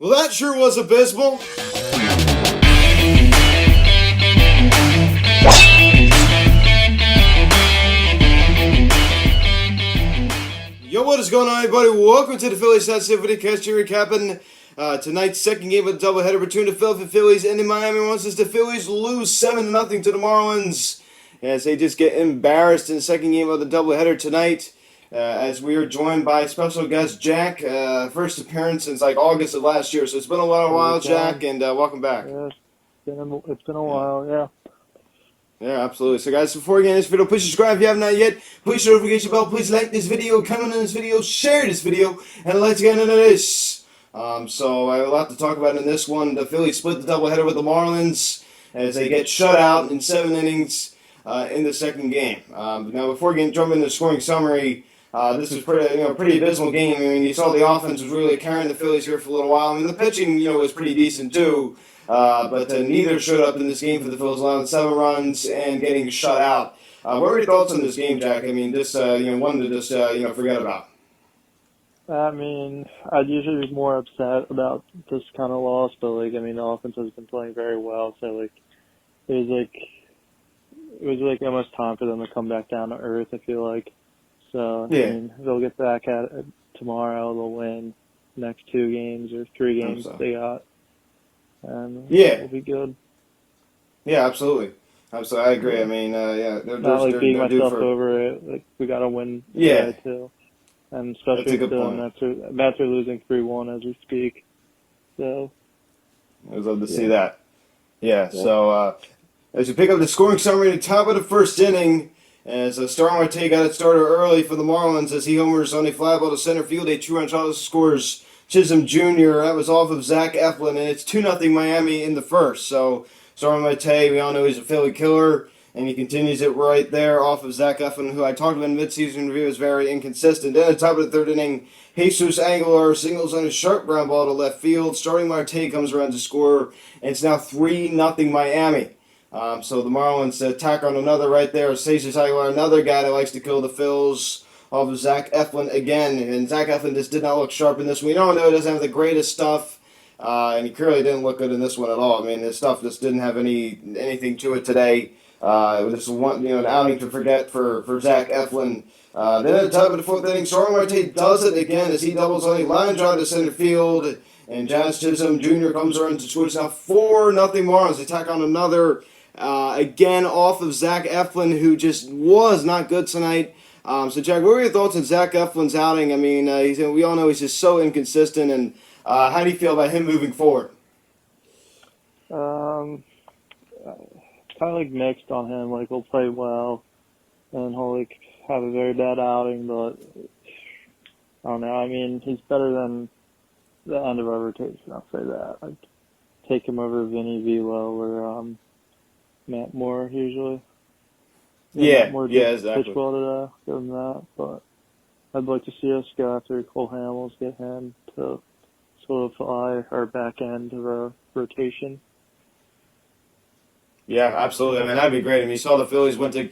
Well, that sure was abysmal. Yo, what is going on, everybody? Welcome to the Phillies Sensitivity Cast here recapping tonight's second game of the doubleheader between the Philadelphia Phillies and the Miami Marlins as the Phillies lose 7-0 to the Marlins as they just get embarrassed in the second game of the doubleheader tonight. As we are joined by special guest Jack, first appearance since like August of last year, so it's been a while, Jack, and welcome back. Yeah, it's been a while, yeah. Yeah, absolutely. So, guys, before we get into this video, please subscribe if you have not yet. Please hit the notification bell. Please like this video, comment on this video, share this video, and let's get into this. So, I have a lot to talk about in this one. The Phillies split the doubleheader with the Marlins as they get shut out in 7 innings in the second game. Now, before we jump into the scoring summary, this was pretty abysmal game. I mean, you saw the offense was really carrying the Phillies here for a little while. I mean, the pitching, was pretty decent too. But neither showed up in this game for the Phillies, allowing 7 runs and getting shut out. What were your thoughts on this game, Jack? I mean, just one to just forget about. I mean, I'd usually be more upset about this kind of loss, but the offense has been playing very well, so it was almost time for them to come back down to earth. I feel like. So yeah. I mean, they'll get back at it tomorrow. They'll win next 2 games or 3 games they got. And it'll be good. Yeah, absolutely. I agree. I mean, they're not beating myself over it. We got to win today too, and especially still Mets are losing 3-1 as we speak. So I would love to see that. Yeah. So as you pick up the scoring summary, at the top of the first inning, as Starling Marte got it started early for the Marlins as he homers on a fly ball to center field, a 2-run shot scores Chisholm Jr. That was off of Zach Eflin, and it's 2-0 Miami in the first. So Starling Marte, we all know he's a Philly killer, and he continues it right there off of Zach Eflin, who I talked about in midseason review is very inconsistent. Then at the top of the third inning, Jesus Aguilar singles on a sharp ground ball to left field. Starling Marte comes around to score, and it's now 3-0 Miami. So the Marlins attack on another right there. Jesus Aguilar, another guy that likes to kill the Phils, off of Zach Eflin again. And Zach Eflin just did not look sharp in this one. We don't know he doesn't have the greatest stuff, and he clearly didn't look good in this one at all. I mean, his stuff just didn't have anything to it today. It was just an outing to forget for Zach Eflin. Then at the top of the fourth inning, Starling Marte does it again as he doubles on a line drive to center field. And Jazz Chisholm Jr. comes around to score. It's now 4-0 Marlins. They tack on another, again, off of Zach Eflin, who just was not good tonight. So, Jack, what were your thoughts on Zach Eflin's outing? I mean, we all know he's just so inconsistent, and how do you feel about him moving forward? Kind of mixed on him. He'll play well, and he'll have a very bad outing, but I don't know. I mean, he's better than the end of our rotation. I'll say that. I'd take him over Vinny Velo or Matt Moore usually. Exactly. Pitch well today, give him that. But I'd like to see us go after Cole Hamels, get him to solidify our back end of our rotation. Yeah, absolutely. I mean, that'd be great. I mean, you saw the Phillies went to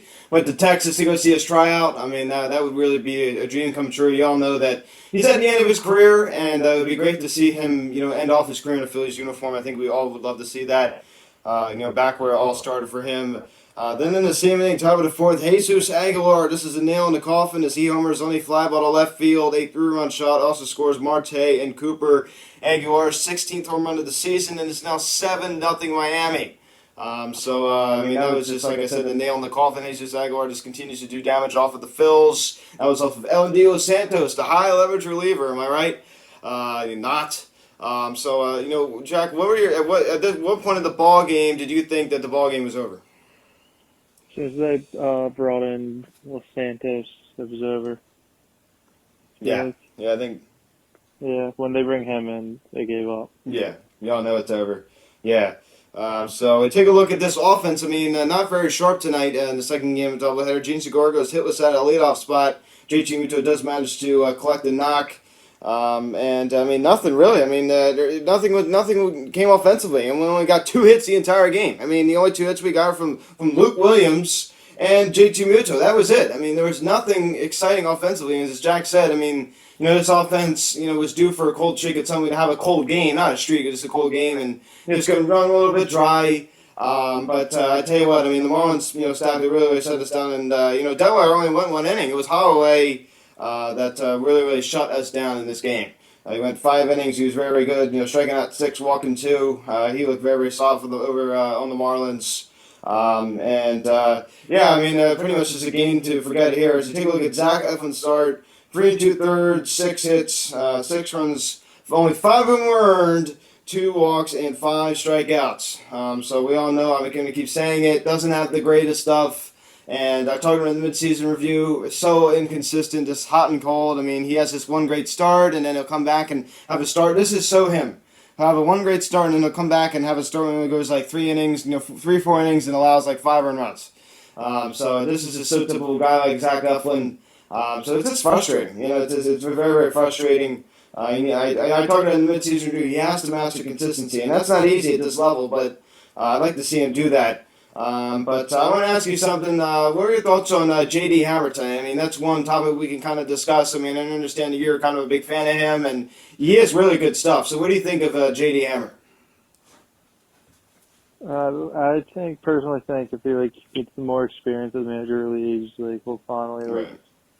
Texas to go see us try out. I mean, that would really be a dream come true. You all know that he's at the end of his career, and it would be great to see him, end off his career in a Phillies uniform. I think we all would love to see that. Back where it all started for him. Then in the same inning, top of the fourth, Jesus Aguilar, this is a nail in the coffin as he homers on a fly ball to left field, a 3-run shot, also scores Marte and Cooper. Aguilar's 16th home run of the season, and it's now 7-0 Miami. That was just, like I said, the nail in the coffin. Jesus Aguilar just continues to do damage off of the Phils. That was off of Eflin de Los Santos, the high leverage reliever, am I right? Not. Jack, at what point of the ball game did you think that the ball game was over? As they brought in Los Santos, it was over. Yeah, I think. Yeah, when they bring him in, they gave up. Yeah, y'all know it's over. Yeah. So we take a look at this offense. I mean, not very sharp tonight in the second game of doubleheader. Gene Segura goes hitless at a leadoff spot. J.T. Muto does manage to collect a knock. Nothing really. I mean, nothing came offensively, and we only got 2 hits the entire game. I mean, the only 2 hits we got from Luke Williams, and JT Muto. That was it. I mean, there was nothing exciting offensively. And as Jack said, I mean, this offense, was due for a cold streak. It's something to have a cold game, not a streak, it's just a cold game, and it's going to run a little bit dry. But I tell you what, I mean, the Marlins, staff, they really shut us down. And, Delaware only went one inning. It was Holloway that really shut us down in this game. He went 5 innings. He was very, very good. Striking out 6, walking 2. He looked very, very solid for on the Marlins. Yeah, I mean, pretty much just a game to forget here. As you take a look at Zach Eflin start, 3 2/3, 6 hits, 6 runs. Only 5 of them were earned, 2 walks, and 5 strikeouts. So we all know, I'm going to keep saying it, doesn't have the greatest stuff. And I talked about in the midseason review, it's so inconsistent, just hot and cold. I mean, he has this one great start, and then he'll come back and have a start. This is so him. He'll have a one great start, and then he'll come back and have a start when it goes like 3 innings, 3, 4 innings, and allows like 5 earned runs. So this is just so typical guy like Zach Eflin. So it's just frustrating. It's very, very frustrating. I talked about in the midseason review, he has to master consistency, and that's not easy at this level, but I'd like to see him do that. But I want to ask you something. What are your thoughts on J.D. Hammerton? I mean, that's one topic we can kind of discuss. I mean, I understand that you're kind of a big fan of him, and he has really good stuff. So what do you think of J.D. Hammer? I personally think if he gets some more experience in the major leagues, he'll finally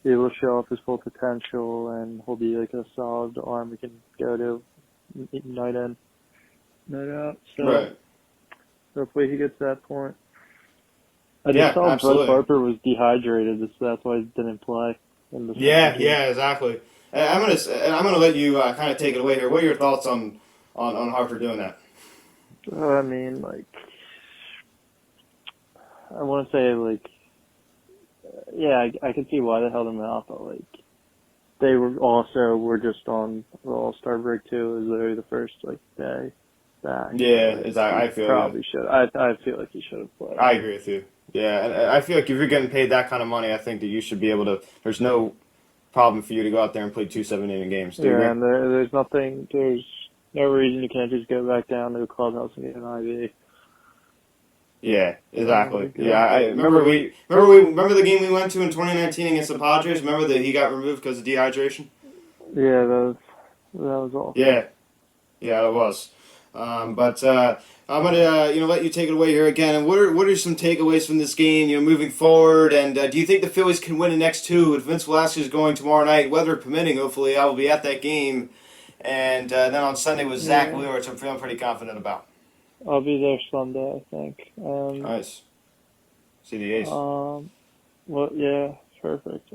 be able to show off his full potential, and he'll be a solid arm we can go to night in, night out. So hopefully he gets to that point. I just saw Bryce Harper was dehydrated, so that's why he didn't play. Yeah, exactly. I'm gonna let you kind of take it away here. What are your thoughts on Harper doing that? I mean, I want to say, I can see why they held him out, but they were just on the All-Star break too. It was literally the first day back. Yeah, exactly. I feel probably should. I feel like he should have played. I agree with you. Yeah, and I feel like if you're getting paid that kind of money, I think that you should be able to. There's no problem for you to go out there and play 2 7-inning games. And there's no reason you can't just go back down to the clubhouse and get an IV. Yeah, exactly. I remember the game we went to in 2019 against the Padres. Remember that he got removed because of dehydration. Yeah, that was awful. Yeah, it was. But I'm gonna let you take it away here again. And what are some takeaways from this game? Moving forward, and do you think the Phillies can win the next 2? With Vince Velasquez going tomorrow night, weather permitting, hopefully I will be at that game. And then on Sunday with Zach Wheeler, which I'm feeling pretty confident about. I'll be there Sunday, I think. Nice. See the A's. Perfect.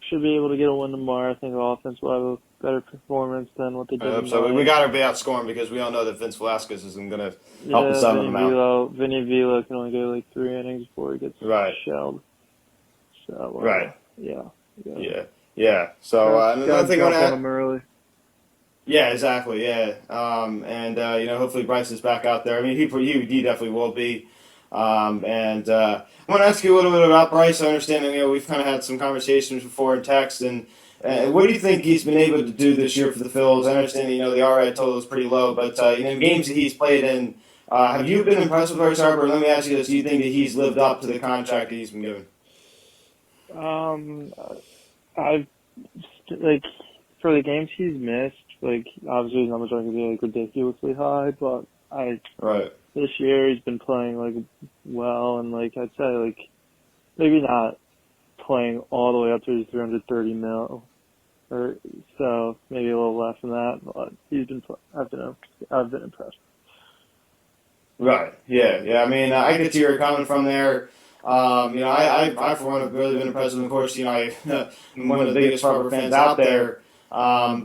Should be able to get a win tomorrow. I think the offense will have a better performance than what they did. So we got to be outscoring because we all know that Vince Velasquez isn't going to help us out on the mound. Vinny Velo can only go 3 innings before he gets shelled. So Yeah. So another thing I want to add. Early. Yeah, exactly. Yeah, hopefully Bryce is back out there. I mean, he definitely will be. I want to ask you a little bit about Bryce. I understand that we've kind of had some conversations before in text, and what do you think he's been able to do this year for the Phillies? I understand the RA total is pretty low, but games that he's played in, have you been impressed with Bryce Harper? Let me ask you this: do you think that he's lived up to the contract that he's been given? For the games he's missed, obviously his numbers aren't going to be ridiculously high, but this year he's been playing well, and I'd say maybe not playing all the way up to his 330 mil, or so maybe a little less than that, but I've been impressed. Right. Yeah. I mean, I get to where you're coming from there. I for one have really been impressed with him. Of course, I'm one of the biggest Harper fans out there. I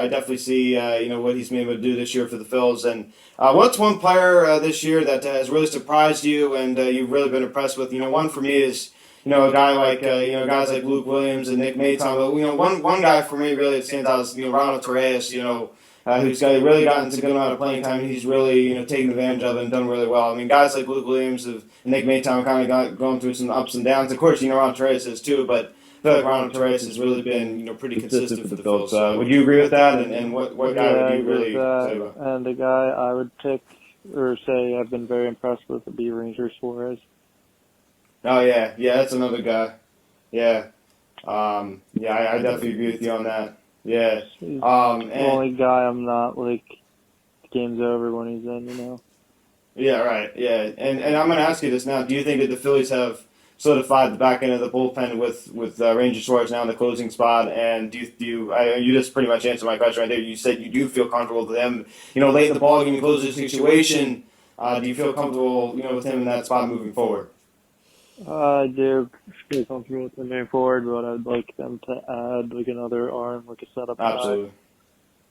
definitely see, what he's been able to do this year for the Phils. And what's one player this year that has really surprised you and you've really been impressed with? One for me is, a guy like, guys like Luke Williams and Nick Maton. But, one guy for me really that stands out is, Ronald Torres, who's really gotten a good amount of playing time. And he's really, taken advantage of it and done really well. I mean, guys like Luke Williams and Nick Maton kind of going through some ups and downs. Of course, Ronald Torres is too, but I feel like Ronald Torres has really been, pretty consistent for the Phillies. Would you agree with that? And what guy would you really say about? And the guy I would pick or say I've been very impressed with would be Ranger Suarez. Oh yeah, that's another guy. Yeah, I definitely agree with you on that. Yeah, He's the and only guy I'm not like game's over when he's in, you know. yeah, right. Yeah, and I'm going to ask you this now. Do you think that the Phillies have solidified the back end of the bullpen with Ranger Suarez now in the closing spot? And you just pretty much answered my question right there. You said you do feel comfortable with them, late in the ballgame, closing situation. Do you feel comfortable, with him in that spot moving forward? I do feel comfortable with them moving forward, but I'd like them to add like another arm, like a setup guy. Absolutely.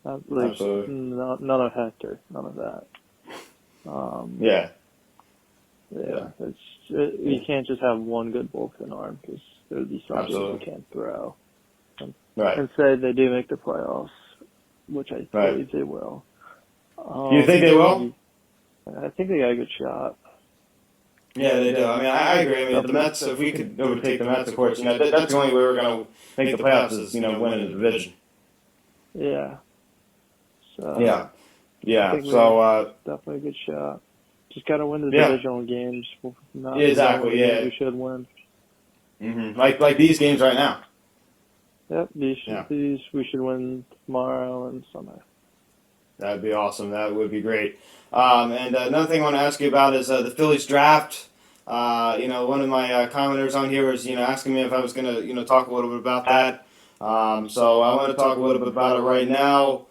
Absolutely. None of Hector, none of that. Yeah. You can't just have one good bullpen arm because there would be some people who can't throw. Right. And say they do make the playoffs, which I believe they will. You think they will? I think they got a good shot. Yeah, they do. I mean, I agree. I mean, the Mets, if we could overtake the Mets, of course, that's the only way we're going to make the playoffs is, winning the division. Yeah. So. Yeah. So, definitely a good shot. Just got to win the divisional games. Exactly. Yeah. We should win. Mm-hmm. Like these games right now. Yep. These we should win tomorrow and Sunday. That'd be awesome. That would be great. And another thing I want to ask you about is the Phillies draft. One of my commenters on here was, asking me if I was going to, talk a little bit about that. So I want to talk a little bit about it right now.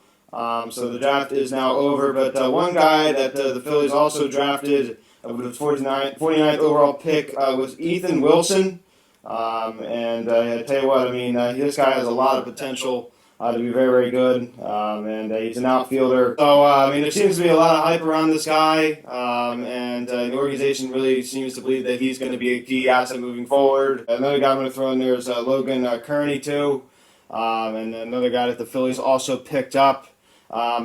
So the draft is now over, but one guy that the Phillies also drafted with the 49th overall pick was Ethan Wilson. And I tell you what, I mean, this guy has a lot of potential to be very, very good, and he's an outfielder. So, I mean, there seems to be a lot of hype around this guy, and the organization really seems to believe that he's going to be a key asset moving forward. Another guy I'm going to throw in there is Logan Kearney, too, and another guy that the Phillies also picked up. I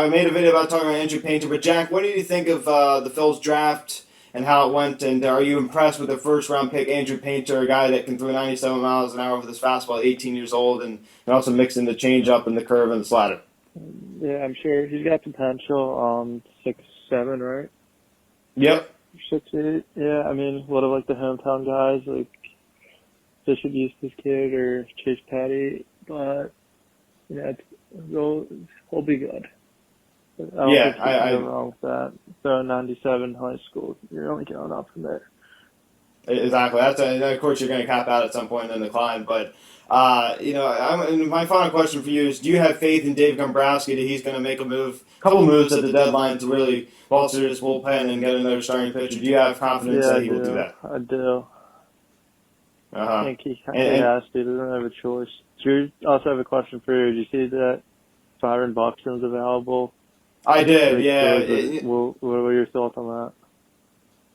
made a video about talking about Andrew Painter, but Jack, what did you think of the Phillies draft and how it went, and are you impressed with the first-round pick, Andrew Painter, a guy that can throw 97 miles an hour with his fastball at 18 years old, and also mix in the changeup and the curve and the slider? Yeah, I'm sure he's got potential. 6'7", right? Yep. 6'8". Yeah, I mean, what of the hometown guys like Bishop Eustace Kid or Chase Patty, but he'll be good. I don't think you can go wrong with that. So 97 in high school, you're only going up from there. Exactly. Of course, you're going to cap out at some point in the decline. But, my final question for you is, do you have faith in Dave Dombrowski that he's going to make a couple moves at the deadline to really bolster his bullpen and get another starting pitcher? Do you have confidence that he will do that? I do. I think he has to. He doesn't have a choice. Do you also have a question for you? Did you see that Byron Buxton's available? I did, yeah. What were your thoughts on that?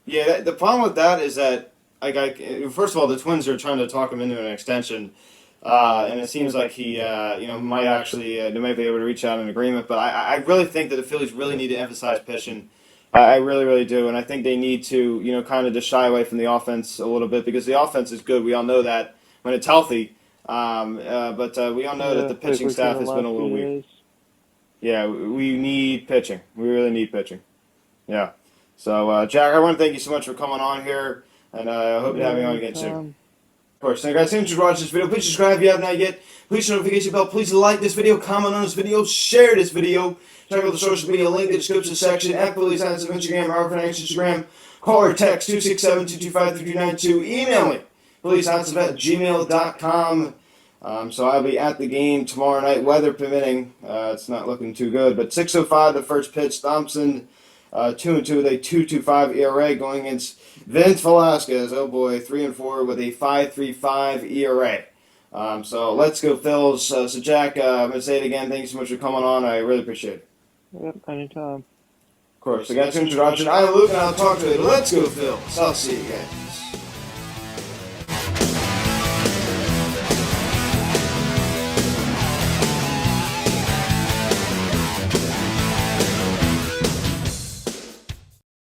Yeah, the problem with that is that, first of all, the Twins are trying to talk him into an extension, and it seems like he, might actually, they might be able to reach out an agreement. But I really think that the Phillies really need to emphasize pitching. I really, really do, and I think they need to, kind of just shy away from the offense a little bit because the offense is good. We all know that when it's healthy, but we all know that the pitching staff has been a little weak. Yeah, we need pitching. We really need pitching. Yeah. So, Jack, I want to thank you so much for coming on here, and I hope to have you on again soon. Of course. So, guys, thanks for watching this video. Please subscribe if you have not yet. Please notification bell. Please like this video, comment on this video, share this video. Check out the social media link in the description section at Phillies Hands of Instagram, our Instagram. Call or text 267-225-3292. Email me, phillieshandsome@gmail.com. So I'll be at the game tomorrow night, weather permitting. It's not looking too good, but 6:05 the first pitch. Thompson 2-2 with a 2.25 ERA going against Vince Velasquez. Oh boy, 3-4 with a 5.35 ERA. So let's go Phils. So Jack, I'm gonna say it again. Thank you so much for coming on. I really appreciate it. Yep, anytime. Of course. So guys, thanks for watching. I'm Luke, and I'll talk to you later. Let's go Phils. I'll see you guys.